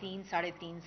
3-3.5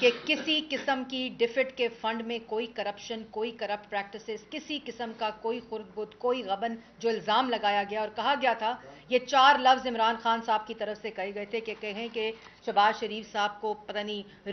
کہ کسی قسم کی ڈفٹ کے فنڈ میں کوئی کرپشن، کوئی کرپٹ پریکٹسز، کسی قسم کا کوئی خردبد، کوئی غبن جو الزام لگایا گیا اور کہا گیا تھا، یہ 4 لفظ عمران خان صاحب کی طرف سے کہے گئے تھے کہ کہیں کہ شہباز شریف صاحب کو پتہ نہیں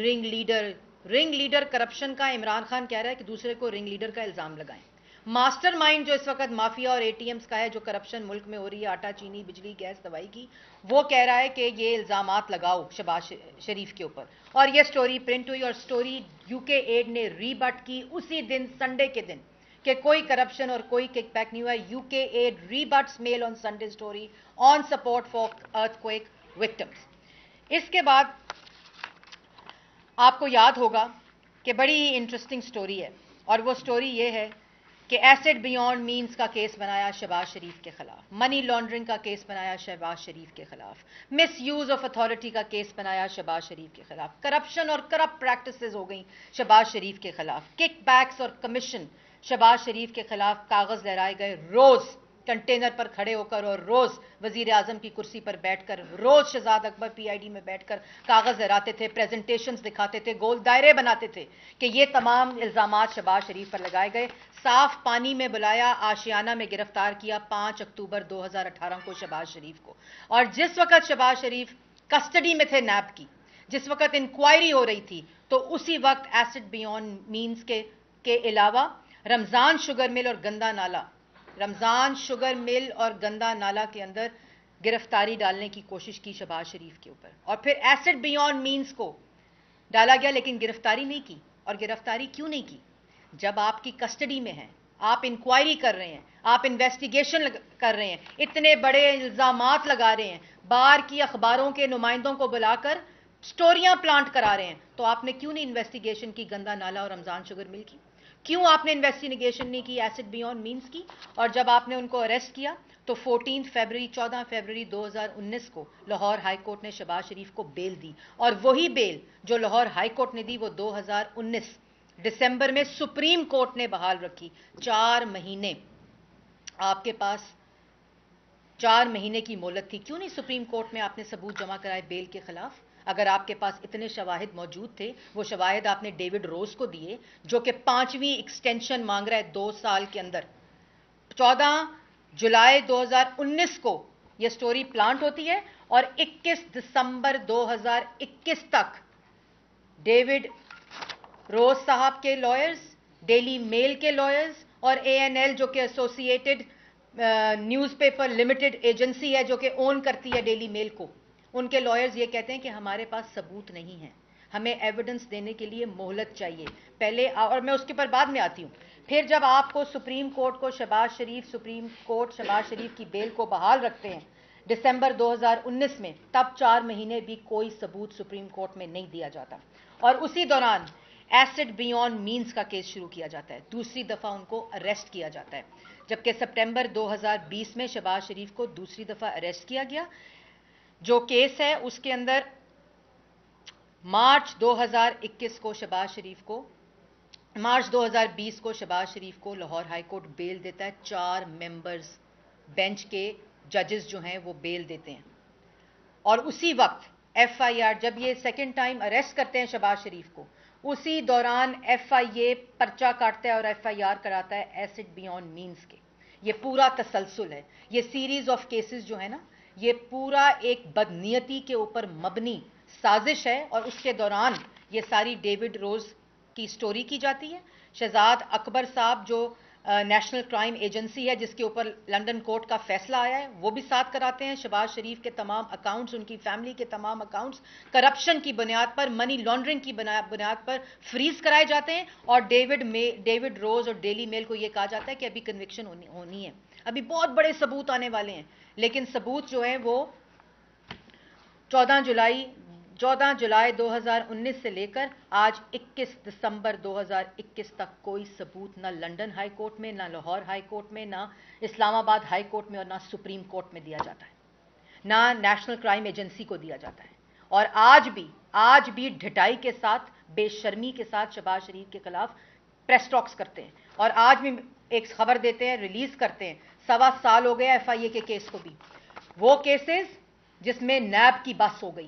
رنگ لیڈر کرپشن کا عمران خان کہہ رہا ہے کہ دوسرے کو رنگ لیڈر کا الزام لگائیں۔ ماسٹر مائنڈ جو اس وقت مافیا اور اے ٹی ایمز کا ہے، جو کرپشن ملک میں ہو رہی ہے، آٹا، چینی، بجلی، گیس، دوائی کی، وہ کہہ رہا ہے کہ یہ الزامات لگاؤ شہباز شریف کے اوپر، اور یہ سٹوری پرنٹ ہوئی، اور سٹوری یو کے ایڈ نے ری بٹ کی اسی دن، سنڈے کے دن، کہ کوئی کرپشن اور کوئی کک بیک نہیں ہوا۔ U K aid rebuts Mail on Sunday story on support for earthquake victims. اس کے بعد آپ کو یاد ہوگا کہ بڑی ہی انٹرسٹنگ سٹوری ہے، اور وہ سٹوری یہ ہے کہ ایسڈ بیونڈ مینز کا کیس بنایا شہباز شریف کے خلاف، منی لانڈرنگ کا کیس بنایا شہباز شریف کے خلاف، مس یوز آف اتھارٹی کا کیس بنایا شہباز شریف کے خلاف، کرپشن اور کرپٹ پریکٹسز ہو گئیں شہباز شریف کے خلاف، کک بیکس اور کمیشن شہباز شریف کے خلاف کاغذ لہرائے گئے، روز کنٹینر پر کھڑے ہو کر اور روز وزیر اعظم کی کرسی پر بیٹھ کر، روز شہزاد اکبر پی آئی ڈی میں بیٹھ کر کاغذ لہراتے تھے، پریزنٹیشنز دکھاتے تھے، گول دائرے بناتے تھے کہ یہ تمام الزامات شہباز شریف پر لگائے گئے۔ صاف پانی میں بلایا، آشیانہ میں گرفتار کیا 5 اکتوبر 2018 کو شہباز شریف کو، اور جس وقت شہباز شریف کسٹڈی میں تھے نیب کی، جس وقت انکوائری ہو رہی تھی، تو اسی وقت ایسڈ بیونڈ مینز کے علاوہ رمضان شوگر مل اور گندا نالا، رمضان شوگر مل اور گندا نالا کے اندر گرفتاری ڈالنے کی کوشش کی شہباز شریف کے اوپر، اور پھر ایسڈ بیونڈ مینز کو ڈالا گیا، لیکن گرفتاری نہیں کی۔ اور گرفتاری کیوں نہیں کی؟ جب آپ کی کسٹڈی میں ہیں، آپ انکوائری کر رہے ہیں، آپ انویسٹیگیشن کر رہے ہیں، اتنے بڑے الزامات لگا رہے ہیں، باہر کی اخباروں کے نمائندوں کو بلا کر سٹوریاں پلانٹ کرا رہے ہیں، تو آپ نے کیوں نہیں انویسٹیگیشن کی گندا نالا اور رمضان شوگر مل کی؟ کیوں آپ نے انویسٹیگیشن نہیں کی ایسڈ بیونڈ مینز کی؟ اور جب آپ نے ان کو اریسٹ کیا تو 14 فروری 2019 کو لاہور ہائی کورٹ نے شہباز شریف کو بیل دی، اور وہی بیل جو لاہور ہائی کورٹ نے دی وہ 2019 دسمبر میں سپریم کورٹ نے بحال رکھی۔ 4 مہینے آپ کے پاس 4 مہینے کی مہلت تھی، کیوں نہیں سپریم کورٹ میں آپ نے ثبوت جمع کرائے بیل کے خلاف؟ اگر آپ کے پاس اتنے شواہد موجود تھے، وہ شواہد آپ نے ڈیوڈ روز کو دیے، جو کہ 5ویں ایکسٹینشن مانگ رہا ہے 2 سال کے اندر۔ 14 جولائی 2019 کو یہ سٹوری پلانٹ ہوتی ہے، اور 21 دسمبر 2021 تک ڈیوڈ روز صاحب کے لائرز، ڈیلی میل کے لائرز، اور اے این ایل جو کہ associated news paper limited agency ہے جو کہ اون کرتی ہے ڈیلی میل کو، ان کے لائرز یہ کہتے ہیں کہ ہمارے پاس ثبوت نہیں ہے، ہمیں ایویڈنس دینے کے لیے مہلت چاہیے پہلے، اور میں اس کے پر بعد میں آتی ہوں۔ پھر جب آپ کو سپریم کورٹ شہباز شریف کی بیل کو بحال رکھتے ہیں دسمبر 2019 میں، تب 4 مہینے بھی کوئی ثبوت سپریم کورٹ میں نہیں دیا جاتا، اور اسی دوران ایسڈ بیونڈ مینز کا کیس شروع کیا جاتا ہے، دوسری دفعہ ان کو اریسٹ کیا جاتا ہے، جبکہ سپٹمبر 2020 میں شہباز شریف کو دوسری دفعہ اریسٹ کیا گیا۔ جو کیس ہے اس کے اندر مارچ 2020 کو شہباز شریف کو لاہور ہائی کورٹ بیل دیتا ہے، 4 ممبرز بینچ کے ججز جو ہیں وہ بیل دیتے ہیں، اور اسی وقت ایف آئی آر، جب یہ سیکنڈ ٹائم اریسٹ کرتے ہیں شہباز شریف کو، اسی دوران ایف آئی اے پرچہ کاٹتا ہے اور ایف آئی آر کراتا ہے ایسڈ بیونڈ مینز کے۔ یہ پورا تسلسل ہے، یہ سیریز آف کیسز جو ہے نا، یہ پورا ایک بدنیتی کے اوپر مبنی سازش ہے، اور اس کے دوران یہ ساری ڈیوڈ روز کی سٹوری کی جاتی ہے۔ شہزاد اکبر صاحب جو نیشنل کرائم ایجنسی ہے جس کے اوپر لنڈن کورٹ کا فیصلہ آیا ہے، وہ بھی ساتھ کراتے ہیں۔ شہباز شریف کے تمام اکاؤنٹس، ان کی فیملی کے تمام اکاؤنٹس کرپشن کی بنیاد پر، منی لانڈرنگ کی بنیاد پر فریز کرائے جاتے ہیں، اور ڈیوڈ روز اور ڈیلی میل کو یہ کہا جاتا ہے کہ ابھی کنوکشن ہونی ہے، ابھی بہت بڑے ثبوت آنے والے ہیں، لیکن ثبوت جو ہیں وہ 14 جولائی 2019 سے لے کر آج 21 دسمبر 2021 تک کوئی ثبوت نہ لنڈن ہائی کورٹ میں، نہ لاہور ہائی کورٹ میں، نہ اسلام آباد ہائی کورٹ میں، اور نہ سپریم کورٹ میں دیا جاتا ہے، نہ نیشنل کرائم ایجنسی کو دیا جاتا ہے۔ اور آج بھی ڈھٹائی کے ساتھ، بے شرمی کے ساتھ شہباز شریف کے خلاف پریس ٹاکس کرتے ہیں، اور آج بھی ایک خبر دیتے ہیں، ریلیز کرتے ہیں، 1.25 سال ہو گیا ایف آئی اے کے کیس کو بھی، وہ کیسز جس میں نیب کی بس ہو گئی،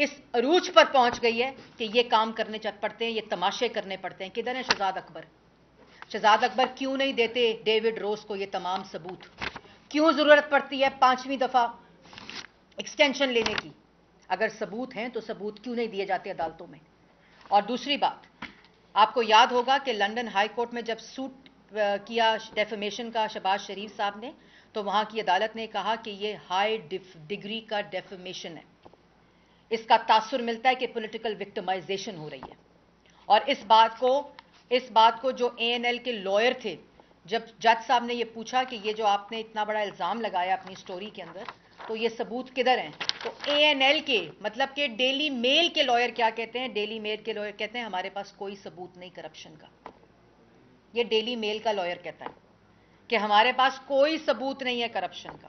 اس عروج پر پہنچ گئی ہے کہ یہ کام کرنے پڑتے ہیں, یہ تماشے کرنے پڑتے ہیں. کدھر ہے شہزاد اکبر؟ شہزاد اکبر کیوں نہیں دیتے ڈیوڈ روز کو یہ تمام ثبوت؟ کیوں ضرورت پڑتی ہے 5ویں دفعہ ایکسٹینشن لینے کی؟ اگر ثبوت ہیں تو ثبوت کیوں نہیں دیے جاتے عدالتوں میں؟ اور دوسری بات, آپ کو یاد ہوگا کہ لنڈن ہائی کورٹ میں جب سوٹ کیا ڈیفیمیشن کا شہباز شریف صاحب نے, تو وہاں کی عدالت نے کہا کہ یہ ہائی ڈگری کا ڈیفیمیشن ہے, اس کا تاثر ملتا ہے کہ پولیٹیکل وکٹمائزیشن ہو رہی ہے. اور اس بات کو جو ANL کے لائر تھے, جب جج صاحب نے یہ پوچھا کہ یہ جو آپ نے اتنا بڑا الزام لگایا اپنی سٹوری کے اندر, تو یہ ثبوت کدھر ہیں؟ تو ANL کے مطلب کہ ڈیلی میل کے لائر کیا کہتے ہیں؟ ڈیلی میل کے لائر کہتے ہیں ہمارے پاس کوئی ثبوت نہیں کرپشن کا. یہ ڈیلی میل کا لائر کہتا ہے کہ ہمارے پاس کوئی ثبوت نہیں ہے کرپشن کا.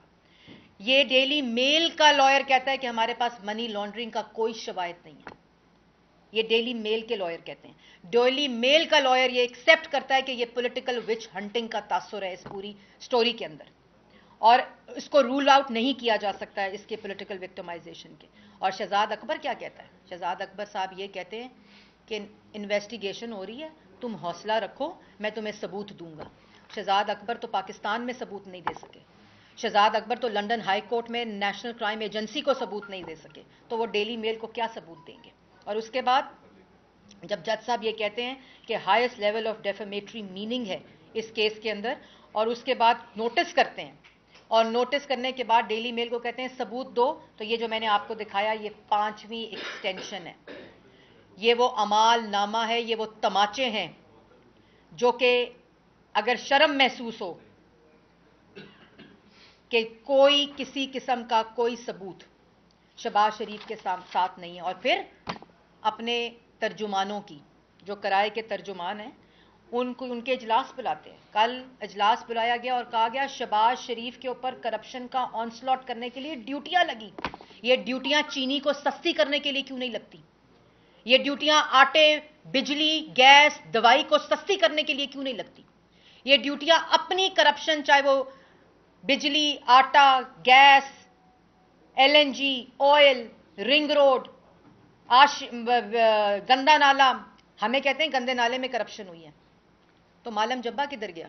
یہ ڈیلی میل کا لائر کہتا ہے کہ ہمارے پاس منی لانڈرنگ کا کوئی شواہد نہیں ہے. یہ ڈیلی میل کے لائر کہتے ہیں. ڈیلی میل کا لائر یہ ایکسیپٹ کرتا ہے کہ یہ پولیٹیکل وچ ہنٹنگ کا تاثر ہے اس پوری سٹوری کے اندر, اور اس کو رول آؤٹ نہیں کیا جا سکتا ہے اس کے پولیٹیکل وکٹمائزیشن کے. اور شہزاد اکبر کیا کہتا ہے؟ شہزاد اکبر صاحب یہ کہتے ہیں کہ انویسٹیگیشن ہو رہی ہے, تم حوصلہ رکھو, میں تمہیں ثبوت دوں گا. شہزاد اکبر تو پاکستان میں ثبوت نہیں دے سکے. شہزاد اکبر تو لنڈن ہائی کورٹ میں نیشنل کرائم ایجنسی کو ثبوت نہیں دے سکے, تو وہ ڈیلی میل کو کیا ثبوت دیں گے؟ اور اس کے بعد جب جج صاحب یہ کہتے ہیں کہ ہائیسٹ لیول آف ڈیفیمیٹری میننگ ہے اس کیس کے اندر, اور اس کے بعد نوٹس کرتے ہیں, اور نوٹس کرنے کے بعد ڈیلی میل کو کہتے ہیں ثبوت دو, تو یہ جو میں نے آپ کو دکھایا یہ 5ویں ایکسٹینشن ہے. یہ وہ عمال نامہ ہے, یہ وہ تماچے ہیں جو کہ اگر شرم محسوس ہو کہ کوئی کسی قسم کا کوئی ثبوت شہباز شریف کے ساتھ نہیں ہے, اور پھر اپنے ترجمانوں کی, جو کرائے کے ترجمان ہیں, ان کے اجلاس بلاتے ہیں. کل اجلاس بلایا گیا اور کہا گیا شہباز شریف کے اوپر کرپشن کا آنسلاٹ کرنے کے لیے ڈیوٹیاں لگی. یہ ڈیوٹیاں چینی کو سستی کرنے کے لیے کیوں نہیں لگتی؟ یہ ڈیوٹیاں آٹے, بجلی, گیس, دوائی کو سستی کرنے کے لیے کیوں نہیں لگتی؟ یہ ڈیوٹیاں اپنی کرپشن, چاہے وہ بجلی, آٹا, گیس, LNG, آئل, رنگ روڈ, گندا نالا, ہمیں کہتے ہیں گندے نالے میں کرپشن ہوئی ہے, تو معلم جبا کدھر گیا؟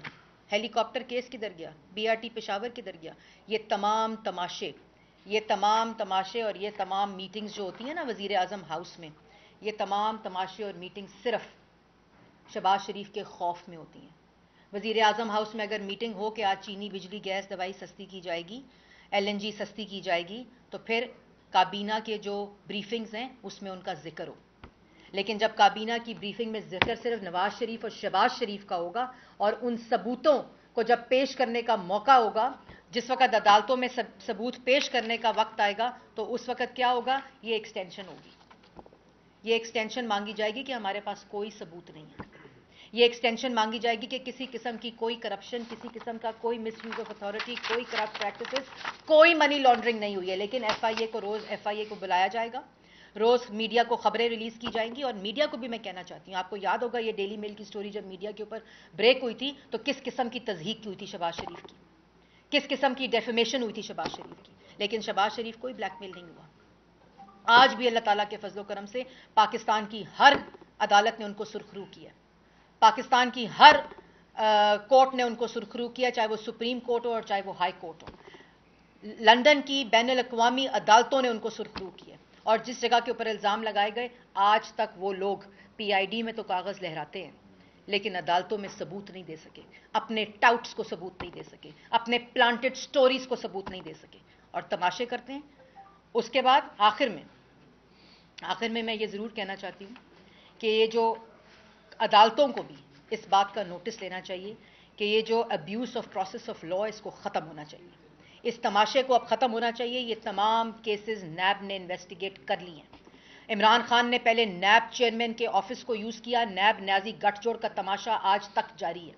ہیلی کاپٹر کیس کدھر گیا؟ BRT پشاور کدھر گیا؟ یہ تمام تماشے اور یہ تمام میٹنگز جو ہوتی ہیں نا وزیر اعظم ہاؤس میں, یہ تمام تماشے اور میٹنگ صرف شہباز شریف کے خوف میں ہوتی ہیں. وزیر اعظم ہاؤس میں اگر میٹنگ ہو کہ آج چینی, بجلی, گیس, دوائی سستی کی جائے گی, LNG سستی کی جائے گی, تو پھر کابینہ کے جو بریفنگز ہیں اس میں ان کا ذکر ہو. لیکن جب کابینہ کی بریفنگ میں ذکر صرف نواز شریف اور شہباز شریف کا ہوگا, اور ان ثبوتوں کو جب پیش کرنے کا موقع ہوگا, جس وقت عدالتوں میں ثبوت پیش کرنے کا وقت آئے گا, تو اس وقت کیا ہوگا؟ یہ ایکسٹینشن ہوگی. یہ ایکسٹینشن مانگی جائے گی کہ ہمارے پاس کوئی ثبوت نہیں ہے. یہ ایکسٹینشن مانگی جائے گی کہ کسی قسم کی کوئی کرپشن, کسی قسم کا کوئی مس یوز آف اتھارٹی, کوئی کرپٹ پریکٹسز, کوئی منی لانڈرنگ نہیں ہوئی ہے. لیکن روز FIA کو بلایا جائے گا, روز میڈیا کو خبریں ریلیز کی جائیں گی. اور میڈیا کو بھی میں کہنا چاہتی ہوں, آپ کو یاد ہوگا یہ ڈیلی میل کی سٹوری جب میڈیا کے اوپر بریک ہوئی تھی تو کس قسم کی تضحیک کی ہوئی تھی شہباز شریف کی, کس قسم کی ڈیفیمیشن ہوئی تھی شہباز شریف کی. لیکن شہباز شریف کوئی بلیک میل نہیں ہوا. آج بھی اللہ تعالیٰ کے فضل و کرم سے پاکستان کی ہر عدالت نے ان کو سرخرو کیا, پاکستان کی ہر کورٹ نے ان کو سرخرو کیا, چاہے وہ سپریم کورٹ ہو اور چاہے وہ ہائی کورٹ ہو. لندن کی بین الاقوامی عدالتوں نے ان کو سرخرو کیا, اور جس جگہ کے اوپر الزام لگائے گئے آج تک وہ لوگ PID میں تو کاغذ لہراتے ہیں, لیکن عدالتوں میں ثبوت نہیں دے سکے, اپنے ٹاؤٹس کو ثبوت نہیں دے سکے, اپنے پلانٹڈ سٹوریز کو ثبوت نہیں دے سکے, اور تماشے کرتے ہیں. اس کے بعد آخر میں میں یہ ضرور کہنا چاہتی ہوں کہ یہ جو عدالتوں کو بھی اس بات کا نوٹس لینا چاہیے کہ یہ جو abuse of process of law اس کو ختم ہونا چاہیے, اس تماشے کو اب ختم ہونا چاہیے. یہ تمام کیسز نیب نے انویسٹیگیٹ کر لی ہیں. عمران خان نے پہلے نیب چیئرمین کے آفس کو یوز کیا, نیب نیازی گٹھ جوڑ کا تماشا آج تک جاری ہے.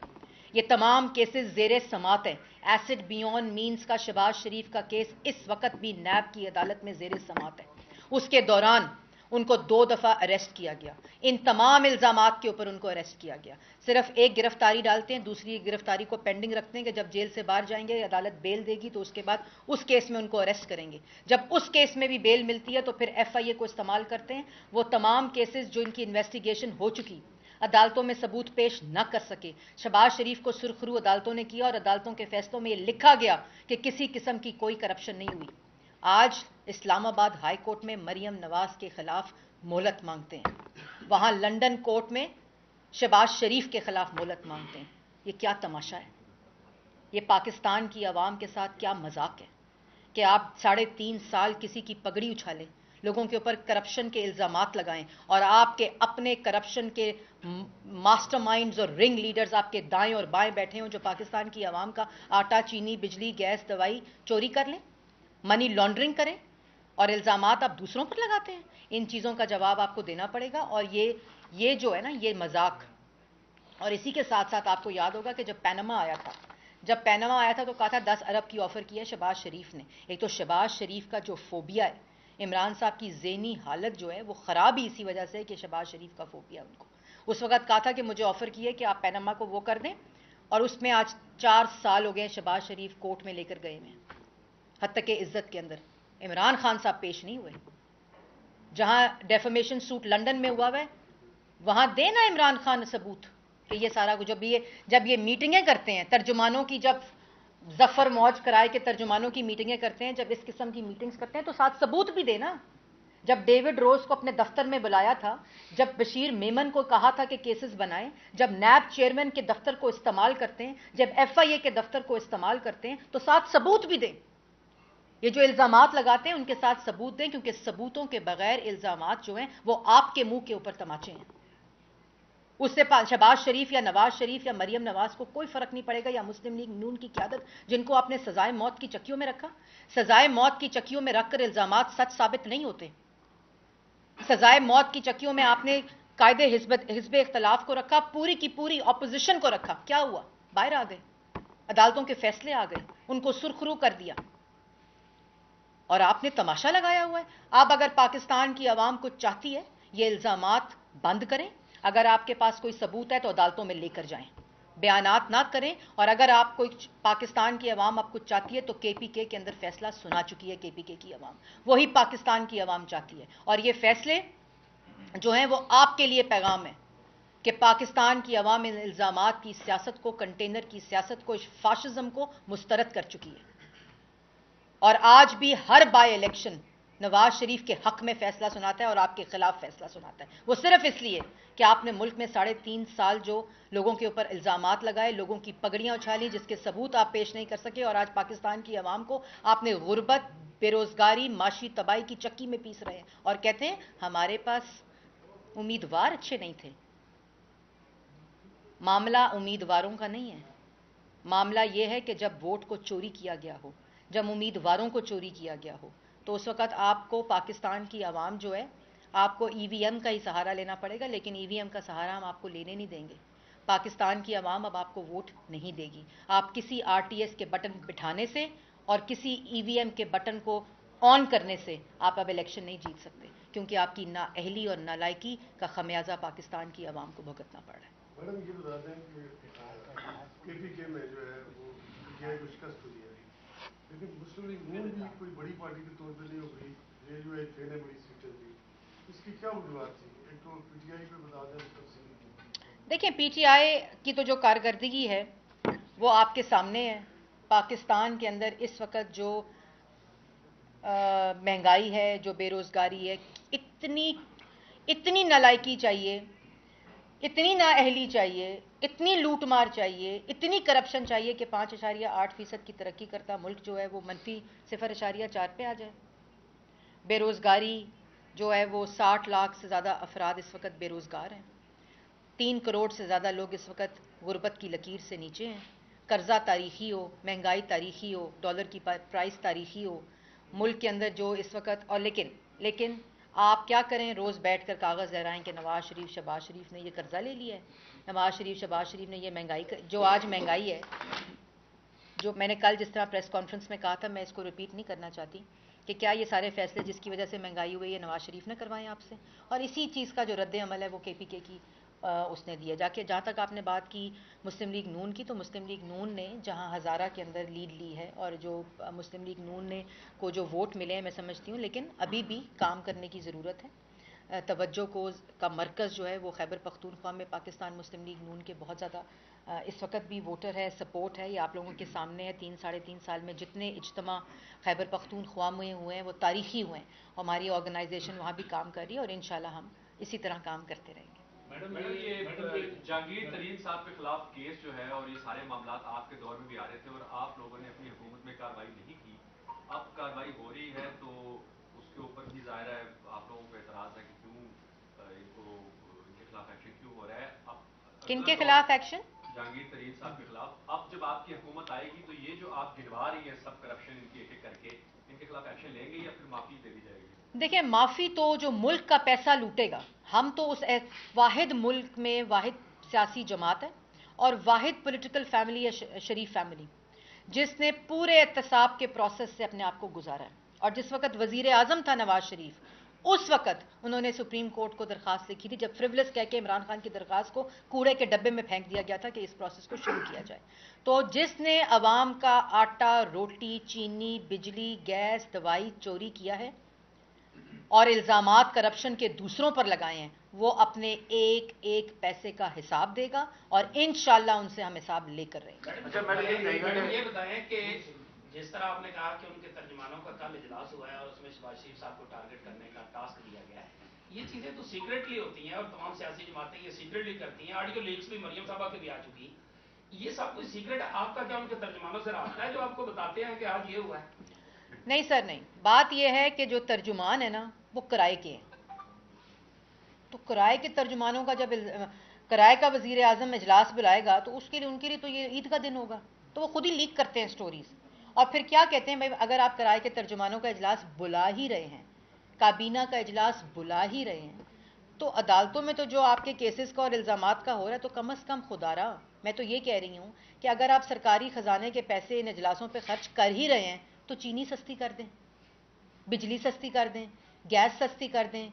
یہ تمام کیسز زیر سماعت ہیں. ایسڈ بیون مینز کا شہباز شریف کا کیس اس وقت بھی نیب کی عدالت میں زیر سماعت ہے. اس کے دوران ان کو 2 دفعہ اریسٹ کیا گیا. ان تمام الزامات کے اوپر ان کو اریسٹ کیا گیا. صرف ایک گرفتاری ڈالتے ہیں, دوسری گرفتاری کو پینڈنگ رکھتے ہیں کہ جب جیل سے باہر جائیں گے عدالت بیل دے گی تو اس کے بعد اس کیس میں ان کو اریسٹ کریں گے. جب اس کیس میں بھی بیل ملتی ہے تو پھر ایف آئی اے کو استعمال کرتے ہیں. وہ تمام کیسز جو ان کی انویسٹیگیشن ہو چکی, عدالتوں میں ثبوت پیش نہ کر سکے. شہباز شریف کو سرخرو عدالتوں نے کیا اور عدالتوں کے فیصلوں میں یہ لکھا گیا کہ کسی قسم کی کوئی کرپشن نہیں ہوئی. آج اسلام آباد ہائی کورٹ میں مریم نواز کے خلاف مہلت مانگتے ہیں, وہاں لنڈن کورٹ میں شہباز شریف کے خلاف مہلت مانگتے ہیں. یہ کیا تماشا ہے؟ یہ پاکستان کی عوام کے ساتھ کیا مذاق ہے کہ آپ 3.5 سال کسی کی پگڑی اچھالیں, لوگوں کے اوپر کرپشن کے الزامات لگائیں اور آپ کے اپنے کرپشن کے ماسٹر مائنڈز اور رنگ لیڈرز آپ کے دائیں اور بائیں بیٹھے ہوں جو پاکستان کی عوام کا آٹا, چینی, بجلی, گیس, دوائی چوری کر لیں, منی لانڈرنگ کریں اور الزامات آپ دوسروں پر لگاتے ہیں. ان چیزوں کا جواب آپ کو دینا پڑے گا. اور یہ جو ہے نا, یہ مذاق. اور اسی کے ساتھ ساتھ آپ کو یاد ہوگا کہ جب پینما آیا تھا تو کہا تھا 10 ارب کی آفر کی ہے شہباز شریف نے. ایک تو شہباز شریف کا جو فوبیا ہے, عمران صاحب کی ذہنی حالت جو ہے وہ خراب ہی اسی وجہ سے کہ شہباز شریف کا فوبیا ان کو. اس وقت کہا تھا کہ مجھے آفر کی ہے کہ آپ پینما کو وہ کر دیں, اور اس میں آج 4 سال ہو گئے شہباز شریف کورٹ میں لے کر گئے ہیں. حتی کہ عزت کے اندر عمران خان صاحب پیش نہیں ہوئے. جہاں ڈیفمیشن سوٹ لنڈن میں ہوا ہے وہاں دینا عمران خان ثبوت کہ یہ سارا جب یہ میٹنگیں کرتے ہیں ترجمانوں کی, جب ظفر موج کرائے کے ترجمانوں کی میٹنگیں کرتے ہیں, جب اس قسم کی میٹنگز کرتے ہیں تو ساتھ ثبوت بھی دینا. جب ڈیوڈ روز کو اپنے دفتر میں بلایا تھا, جب بشیر میمن کو کہا تھا کہ کیسز بنائیں, جب نیب چیئرمین کے دفتر کو استعمال کرتے ہیں, جب ایف آئی اے کے دفتر کو استعمال کرتے ہیں تو ساتھ ثبوت بھی دیں. یہ جو الزامات لگاتے ہیں ان کے ساتھ ثبوت دیں, کیونکہ ثبوتوں کے بغیر الزامات جو ہیں وہ آپ کے منہ کے اوپر تماچے ہیں. اس سے شہباز شریف یا نواز شریف یا مریم نواز کو کوئی فرق نہیں پڑے گا, یا مسلم لیگ نون کی قیادت جن کو آپ نے سزائے موت کی چکیوں میں رکھا. سزائے موت کی چکیوں میں رکھ کر الزامات سچ ثابت نہیں ہوتے. سزائے موت کی چکیوں میں آپ نے قائد حزب اختلاف کو رکھا, پوری کی پوری اپوزیشن کو رکھا. کیا ہوا؟ باہر آ گئے, عدالتوں کے فیصلے آ گئے, ان کو سرخرو کر دیا اور آپ نے تماشا لگایا ہوا ہے. آپ اگر پاکستان کی عوام کو چاہتی ہے یہ الزامات بند کریں, اگر آپ کے پاس کوئی ثبوت ہے تو عدالتوں میں لے کر جائیں, بیانات نہ کریں. اور اگر آپ کوئی پاکستان کی عوام آپ کو چاہتی ہے تو کے پی کے اندر فیصلہ سنا چکی ہے کے پی کے کی عوام, وہی پاکستان کی عوام چاہتی ہے. اور یہ فیصلے جو ہیں وہ آپ کے لیے پیغام ہے کہ پاکستان کی عوام ان الزامات کی سیاست کو, کنٹینر کی سیاست کو, فاشزم کو مسترد کر چکی ہے. اور آج بھی ہر بائی الیکشن نواز شریف کے حق میں فیصلہ سناتا ہے اور آپ کے خلاف فیصلہ سناتا ہے. وہ صرف اس لیے کہ آپ نے ملک میں 3.5 سال جو لوگوں کے اوپر الزامات لگائے, لوگوں کی پگڑیاں اچھالی, جس کے ثبوت آپ پیش نہیں کر سکے, اور آج پاکستان کی عوام کو آپ نے غربت, بے روزگاری, معاشی تباہی کی چکی میں پیس رہے ہیں, اور کہتے ہیں ہمارے پاس امیدوار اچھے نہیں تھے. معاملہ امیدواروں کا نہیں ہے. معاملہ یہ ہے کہ جب ووٹ کو چوری کیا گیا ہو, جب امیدواروں کو چوری کیا گیا ہو, تو اس وقت آپ کو پاکستان کی عوام جو ہے آپ کو ای وی ایم کا ہی سہارا لینا پڑے گا. لیکن ای وی ایم کا سہارا ہم آپ کو لینے نہیں دیں گے. پاکستان کی عوام اب آپ کو ووٹ نہیں دے گی. آپ کسی آر ٹی ایس کے بٹن بٹھانے سے اور کسی ای وی ایم کے بٹن کو آن کرنے سے آپ اب الیکشن نہیں جیت سکتے, کیونکہ آپ کی نااہلی اور نالائکی کا خمیازہ پاکستان کی عوام کو بھگتنا پڑ رہا ہے. میڈم یہ بتا دیں کہ کے پی کے میں جو ہے وہ پی ٹی آئی کو شکست ہوئی ہے, لیکن مسلم لیگ نون بھی کوئی بڑی پارٹی کے طور پہ نہیں ہو گئی. یہ جو ہے ٹرینیں بڑی سیٹیں تھی, اس کی کیا وجوہات تھی؟ ایک تو پی ٹی آئی پہ بتا دیں تفصیل. دیکھیں, پی ٹی آئی کی تو جو کارکردگی ہے وہ آپ کے سامنے ہے. پاکستان کے اندر اس وقت جو مہنگائی ہے, جو بے روزگاری ہے, اتنی نالائکی چاہیے, اتنی نااہلی چاہیے, اتنی لوٹ مار چاہیے, اتنی کرپشن چاہیے کہ 5.8% کی ترقی کرتا ملک جو ہے وہ -0.4 پہ آ جائے. بے روزگاری جو ہے وہ 60 لاکھ سے زیادہ افراد اس وقت بے روزگار ہیں. 3 کروڑ سے زیادہ لوگ اس وقت غربت کی لکیر سے نیچے ہیں. قرضہ تاریخی ہو, مہنگائی تاریخی ہو, ڈالر کی پرائس تاریخی ہو ملک کے اندر جو اس وقت. اور لیکن آپ کیا کریں, روز بیٹھ کر کاغذ لہرائیں کہ نواز شریف شہباز شریف نے یہ قرضہ لے لیا ہے, نواز شریف شہباز شریف نے یہ مہنگائی جو آج مہنگائی ہے, جو میں نے کل جس طرح پریس کانفرنس میں کہا تھا, میں اس کو ریپیٹ نہیں کرنا چاہتی. کہ کیا یہ سارے فیصلے جس کی وجہ سے مہنگائی ہوئی ہے نواز شریف نے کروائیں آپ سے؟ اور اسی چیز کا جو رد عمل ہے وہ KPK کی اس نے دیا. جہاں تک آپ نے بات کی مسلم لیگ نون کی، تو مسلم لیگ نون نے جہاں ہزارہ کے اندر لیڈ لی ہے اور جو مسلم لیگ نون نے کو جو ووٹ ملے ہیں میں سمجھتی ہوں، لیکن ابھی بھی کام کرنے کی ضرورت ہے. توجہ کا مرکز جو ہے وہ خیبر پختونخوا میں پاکستان مسلم لیگ نون کے بہت زیادہ اس وقت بھی ووٹر ہے، سپورٹ ہے. یہ آپ لوگوں کے سامنے ہے. 3-3.5 سال میں جتنے اجتماع خیبر پختونخوا میں ہوئے ہیں وہ تاریخی ہوئے ہیں. ہماری آرگنائزیشن وہاں بھی کام کر رہی ہے اور انشاءاللہ ہم اسی طرح کام کرتے رہیں گے. میڈم یہ جہانگیر ترین صاحب کے خلاف کیس جو ہے اور یہ سارے معاملات آپ کے دور میں بھی آ رہے تھے اور آپ لوگوں نے اپنی حکومت میں کارروائی نہیں کی. اب کارروائی ہو رہی ہے تو اس کے اوپر بھی ظاہر ہے آپ لوگوں کو اعتراض ہے کہ کیوں ان کے خلاف ایکشن کیوں ہو رہا ہے. اب کن کے خلاف ایکشن؟ جہانگیر ترین صاحب کے خلاف. اب جب آپ کی حکومت آئے گی تو یہ جو آپ گنوا رہی ہیں سب کرپشن ان کی ایک ایک کر کے، ان کے خلاف ایکشن لیں گے یا پھر معافی دے دی جائے گی؟ دیکھیں، معافی تو جو ملک کا پیسہ لوٹے گا، ہم تو اس واحد ملک میں واحد سیاسی جماعت ہے اور واحد پولیٹیکل فیملی ہے، شریف فیملی، جس نے پورے احتساب کے پروسیس سے اپنے آپ کو گزارا ہے. اور جس وقت وزیر اعظم تھا نواز شریف، اس وقت انہوں نے سپریم کورٹ کو درخواست لکھی تھی، جب فریولس کہہ کے عمران خان کی درخواست کو کوڑے کے ڈبے میں پھینک دیا گیا تھا کہ اس پروسیس کو شروع کیا جائے. تو جس نے عوام کا آٹا، روٹی، چینی، بجلی، گیس، دوائی چوری کیا ہے اور الزامات کرپشن کے دوسروں پر لگائے ہیں، وہ اپنے ایک ایک پیسے کا حساب دے گا اور انشاءاللہ ان سے ہم حساب لے کر رہیں گے. میڈم یہ بتائیں کہ جس طرح آپ نے کہا کہ ان کے ترجمانوں کا کل اجلاس ہوا ہے اور اس میں شہباز شریف صاحب کو ٹارگٹ کرنے کا ٹاسک دیا گیا ہے، یہ چیزیں تو سیکرٹلی ہوتی ہیں اور تمام سیاسی جماعتیں یہ سیکرٹلی کرتی ہیں. آڈیو لیکس بھی مریم صاحبہ کے بھی آ چکی. یہ سب کچھ سیکرٹ ہے. آپ کا کیا ان کے ترجمانوں سے رابطہ ہے جو آپ کو بتاتے ہیں کہ آج یہ ہوا ہے؟ نہیں سر، نہیں. بات یہ ہے کہ جو ترجمان ہے نا وہ کرائے کے ہیں. تو کرائے کے ترجمانوں کا جب کرائے کا وزیر اعظم اجلاس بلائے گا تو اس کے لیے ان کے لیے تو یہ عید کا دن ہوگا. تو وہ خود ہی لیک کرتے ہیں سٹوریز اور پھر کیا کہتے ہیں، بھائی اگر آپ کرائے کے ترجمانوں کا اجلاس بلا ہی رہے ہیں، کابینہ کا اجلاس بلا ہی رہے ہیں، تو عدالتوں میں تو جو آپ کے کیسز کا اور الزامات کا ہو رہا ہے تو کم از کم خدا رہا میں تو یہ کہہ رہی ہوں کہ اگر آپ سرکاری خزانے کے پیسے ان اجلاسوں پہ خرچ کر ہی رہے ہیں تو چینی سستی کر دیں، بجلی سستی کر دیں، گیس سستی کر دیں،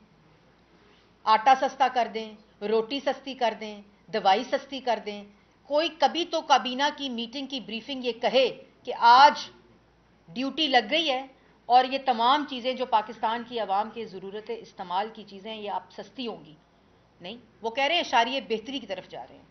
آٹا سستا کر دیں، روٹی سستی کر دیں، دوائی سستی کر دیں. کوئی کبھی تو کابینہ کی میٹنگ کی بریفنگ یہ کہے کہ آج ڈیوٹی لگ گئی ہے اور یہ تمام چیزیں جو پاکستان کی عوام کی ضرورت استعمال کی چیزیں یہ آپ سستی ہوں گی. نہیں، وہ کہہ رہے ہیں اشاریہ بہتری کی طرف جا رہے ہیں.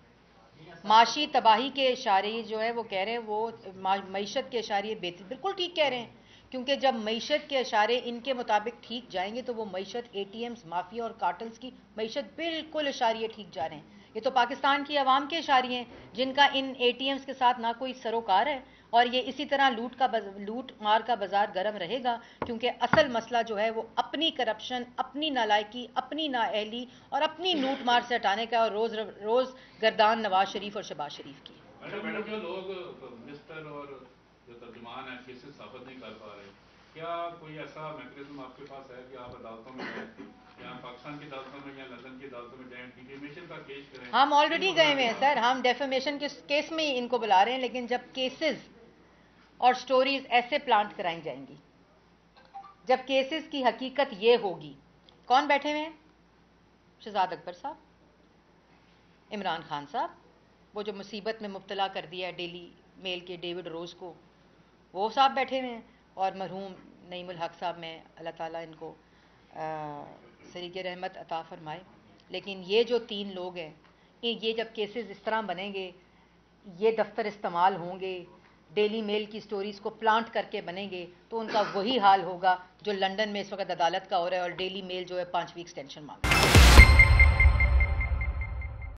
معاشی تباہی کے اشارے جو ہے وہ کہہ رہے ہیں وہ معیشت کے اشاریہ بہتری، بالکل ٹھیک کہہ رہے ہیں. کیونکہ جب معیشت کے اشارے ان کے مطابق ٹھیک جائیں گے تو وہ معیشت ATMs، مافیا اور کارٹلز کی معیشت بالکل اشاریہ ٹھیک جا رہے ہیں. یہ تو پاکستان کی عوام کے اشاریے ہیں جن کا ان ATMs کے ساتھ نہ کوئی سروکار ہے اور یہ اسی طرح لوٹ مار کا بازار گرم رہے گا. کیونکہ اصل مسئلہ جو ہے وہ اپنی کرپشن، اپنی نالائکی، اپنی نااہلی اور اپنی لوٹ مار سے ہٹانے کا اور روز گردان نواز شریف اور شہباز شریف کی. میڈم جو لوگ منسٹر اور جو ترجمان ہیں کیسز ثابت نہیں کر پا رہے، کیا کوئی ایسا میکینزم آپ کے پاس ہے کہ آپ عدالتوں میں جائیں یا پاکستان کی عدالتوں میں یا لندن کی عدالتوں میں جائیں، ڈیفیمیشن کا کیس کریں؟ ہم آلریڈی گئے ہوئے ہیں سر. ہم ڈیفیمیشن کے کیس میں ہی ان کو بلا رہے ہیں، لیکن جب کیسز اور سٹوریز ایسے پلانٹ کرائی جائیں گی، جب کیسز کی حقیقت یہ ہوگی. کون بیٹھے ہوئے ہیں؟ شہزاد اکبر صاحب، عمران خان صاحب، وہ جو مصیبت میں مبتلا کر دیا ہے ڈیلی میل کے ڈیوڈ روز کو، وہ صاحب بیٹھے ہوئے ہیں، اور مرحوم نعیم الحق صاحب، میں اللہ تعالیٰ ان کو سریغ رحمت عطا فرمائے. لیکن یہ جو 3 لوگ ہیں، یہ جب کیسز اس طرح بنیں گے، یہ دفتر استعمال ہوں گے، ڈیلی میل کی سٹوریز کو پلانٹ کر کے بنیں گے، تو ان کا وہی حال ہوگا جو لنڈن میں اس وقت عدالت کا ہو رہا ہے اور ڈیلی میل جو ہے 5 ویکس ٹینشن مانگ رہا ہے.